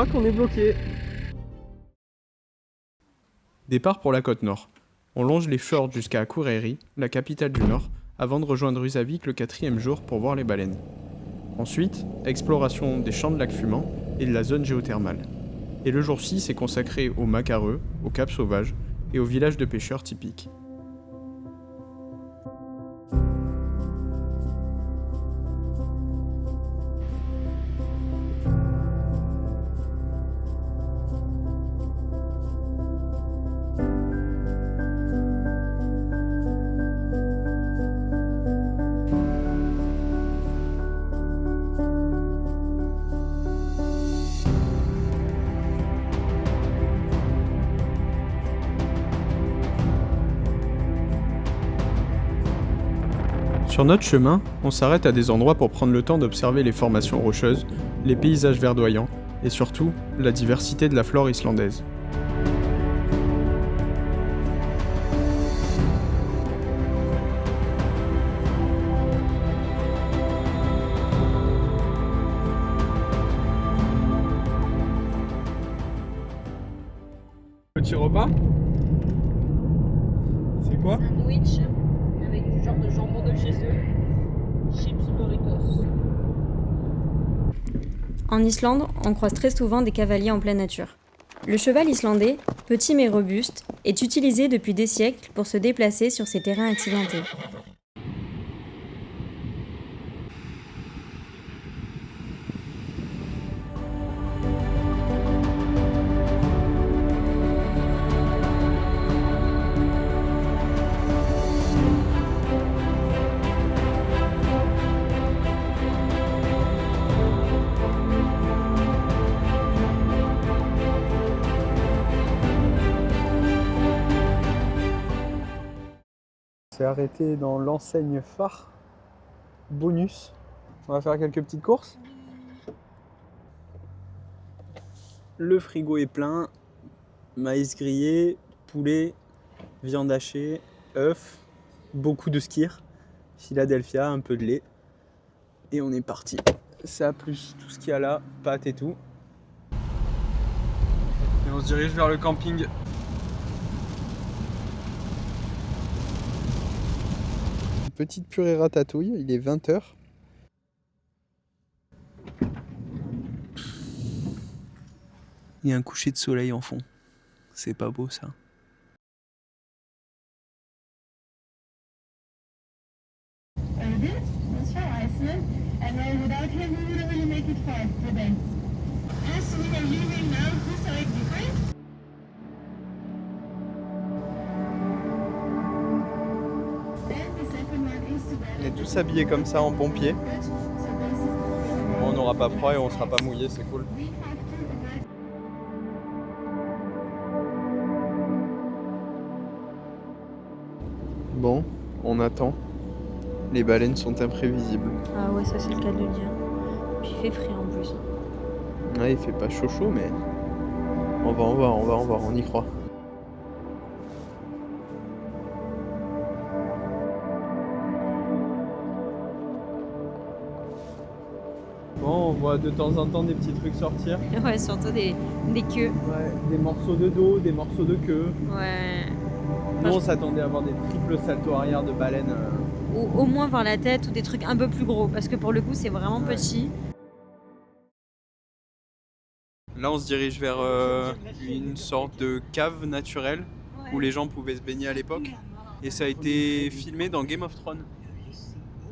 crois qu'on est bloqué. Départ pour la côte nord. On longe les fjords jusqu'à Akureyri, la capitale du Nord, avant de rejoindre Husavik le 4e jour pour voir les baleines. Ensuite, exploration des champs de lacs fumants et de la zone géothermale. Et le jour 6 est consacré aux macareux, au Cap Sauvage et au village de pêcheurs typique. Sur notre chemin, on s'arrête à des endroits pour prendre le temps d'observer les formations rocheuses, les paysages verdoyants et surtout la diversité de la flore islandaise. Petit repas. C'est quoi? Sandwich avec du genre de jambon de chez eux. Chips Doritos. En Islande, on croise très souvent des cavaliers en pleine nature. Le cheval islandais, petit mais robuste, est utilisé depuis des siècles pour se déplacer sur ces terrains accidentés. On s'est arrêté dans l'enseigne phare Bonus. On va faire quelques petites courses. Le frigo est plein. Maïs grillé, poulet, viande hachée, œufs, beaucoup de skyr, Philadelphia, un peu de lait. Et on est parti. Ça plus tout ce qu'il y a là, pâtes et tout. Et on se dirige vers le camping. Petite purée ratatouille, il est 20h. Il y a un coucher de soleil en fond. C'est pas beau ça. On est tous habillés comme ça en pompier. On n'aura pas froid et on sera pas mouillé, c'est cool. Bon, on attend. Les baleines sont imprévisibles. Ah ouais, ça c'est le cas de le dire. Puis il fait frais en plus. Ouais, il fait pas chaud chaud, mais on va en voir, on y croit. Bon, on voit de temps en temps des petits trucs sortir. Ouais, surtout des queues. Ouais, des morceaux de dos, des morceaux de queue. Ouais. Nous, on s'attendait à avoir des triples saltos arrière de baleines. Ou au moins voir la tête ou des trucs un peu plus gros, parce que pour le coup c'est vraiment petit. Là, on se dirige vers une sorte de cave naturelle où les gens pouvaient se baigner à l'époque. Et ça a été filmé dans Game of Thrones.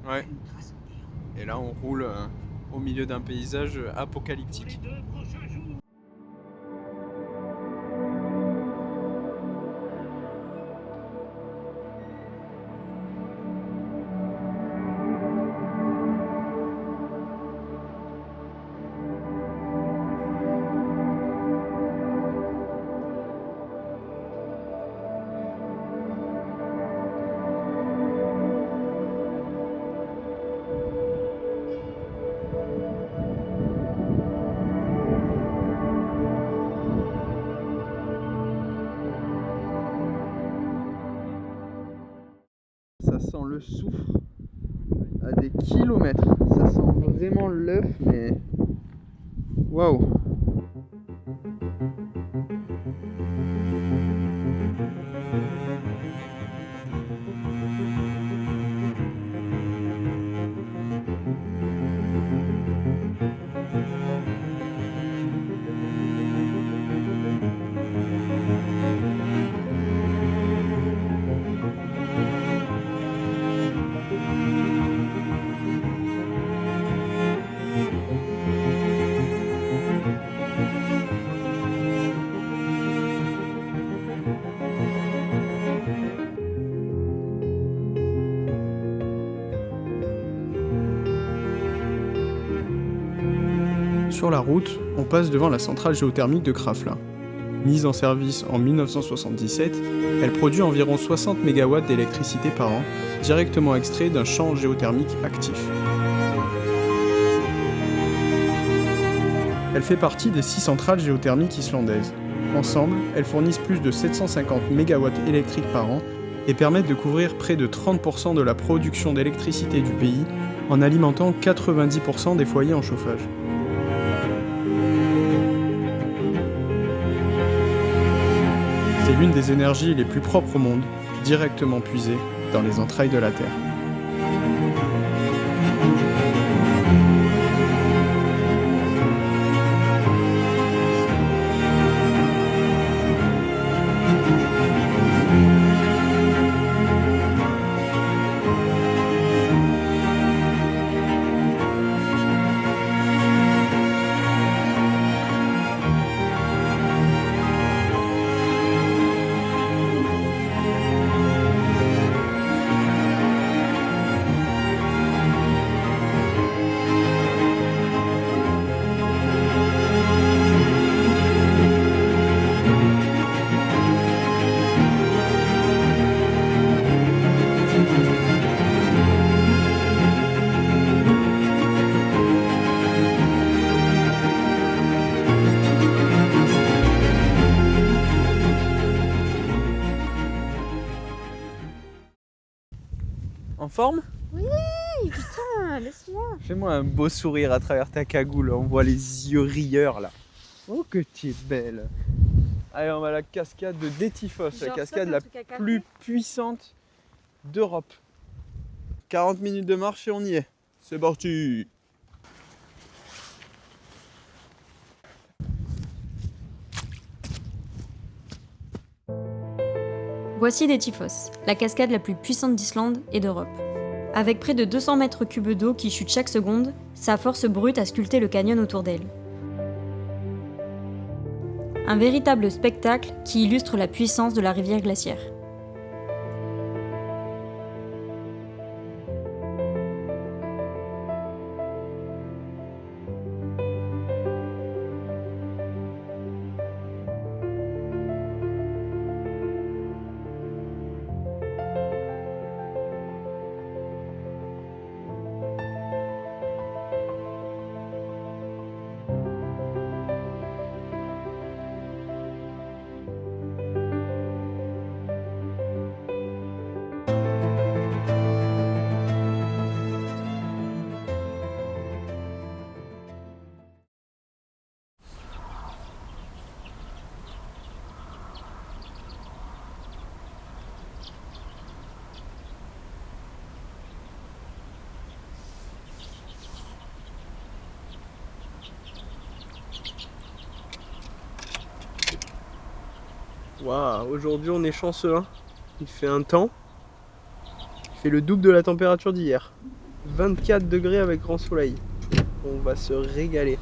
Ouais. Et là, on roule au milieu d'un paysage apocalyptique. Ça sent le soufre à des kilomètres. Ça sent vraiment l'œuf, mais waouh! Sur la route, on passe devant la centrale géothermique de Krafla. Mise en service en 1977, elle produit environ 60 MW d'électricité par an, directement extrait d'un champ géothermique actif. Elle fait partie des 6 centrales géothermiques islandaises. Ensemble, elles fournissent plus de 750 MW électriques par an et permettent de couvrir près de 30% de la production d'électricité du pays en alimentant 90% des foyers en chauffage. C'est l'une des énergies les plus propres au monde, directement puisée dans les entrailles de la Terre. En forme? Putain, laisse-moi. Fais-moi un beau sourire à travers ta cagoule, on voit les yeux rieurs là. Oh que tu es belle. Allez, on va à la cascade de Détifos, la cascade la plus puissante d'Europe. 40 minutes de marche et on y est. C'est parti. Voici Détifos, la cascade la plus puissante d'Islande et d'Europe. Avec près de 200 mètres cubes d'eau qui chutent chaque seconde, sa force brute a sculpté le canyon autour d'elle. Un véritable spectacle qui illustre la puissance de la rivière glaciaire. Waouh, aujourd'hui on est chanceux, hein. Il fait un temps, il fait le double de la température d'hier. 24 degrés avec grand soleil. On va se régaler.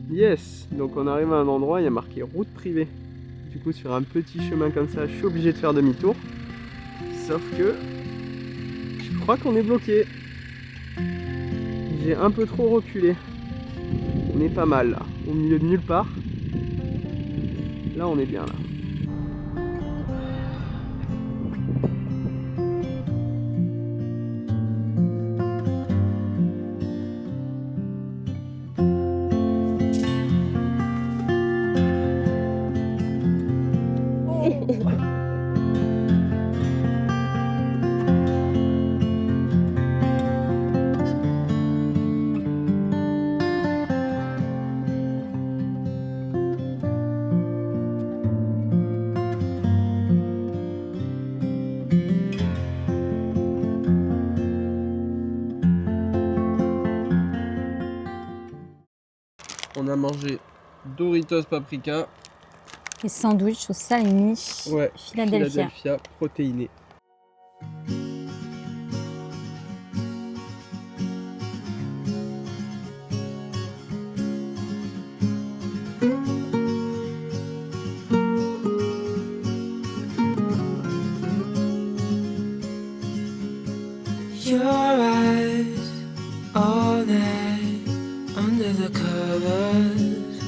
Yes, donc on arrive à un endroit, il y a marqué route privée. Du coup sur un petit chemin comme ça, je suis obligé de faire demi-tour. Sauf que je crois qu'on est bloqué. J'ai un peu trop reculé. On est pas mal là, au milieu de nulle part. Là on est bien là. On a mangé Doritos paprika. Et sandwich au salami, Ouais, Philadelphia. protéiné. Your eyes all night under the covers.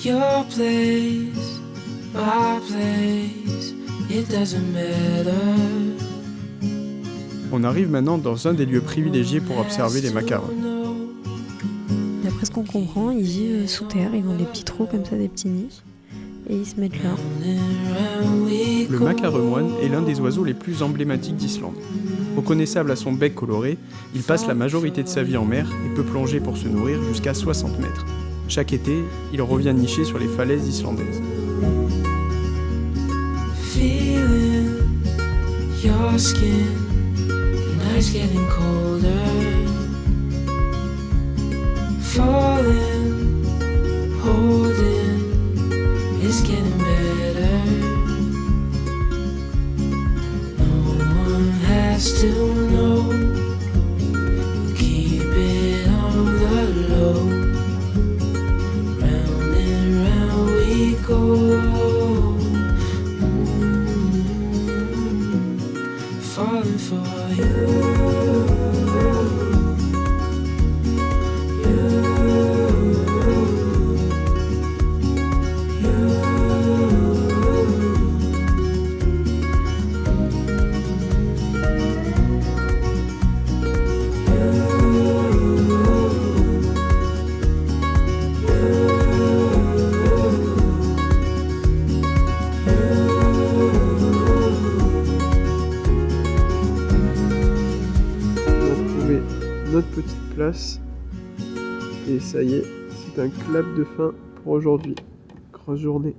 Your place, my place, it doesn't matter. On arrive maintenant dans un des lieux privilégiés pour observer les macarons. D'après ce qu'on comprend, ils vivent sous terre, ils ont des petits trous comme ça, des petits nids, et ils se mettent là. Le macaremoine est l'un des oiseaux les plus emblématiques d'Islande. Reconnaissable à son bec coloré, il passe la majorité de sa vie en mer et peut plonger pour se nourrir jusqu'à 60 mètres. Chaque été, il revient nicher sur les falaises islandaises. Feeling your skin, the night's getting colder. Falling, holding, it's getting better. No one has to know. We'll keep it on the low. Round and round we go. Falling for you. Notre petite place et ça y est, c'est un clap de fin pour aujourd'hui. Grosse journée.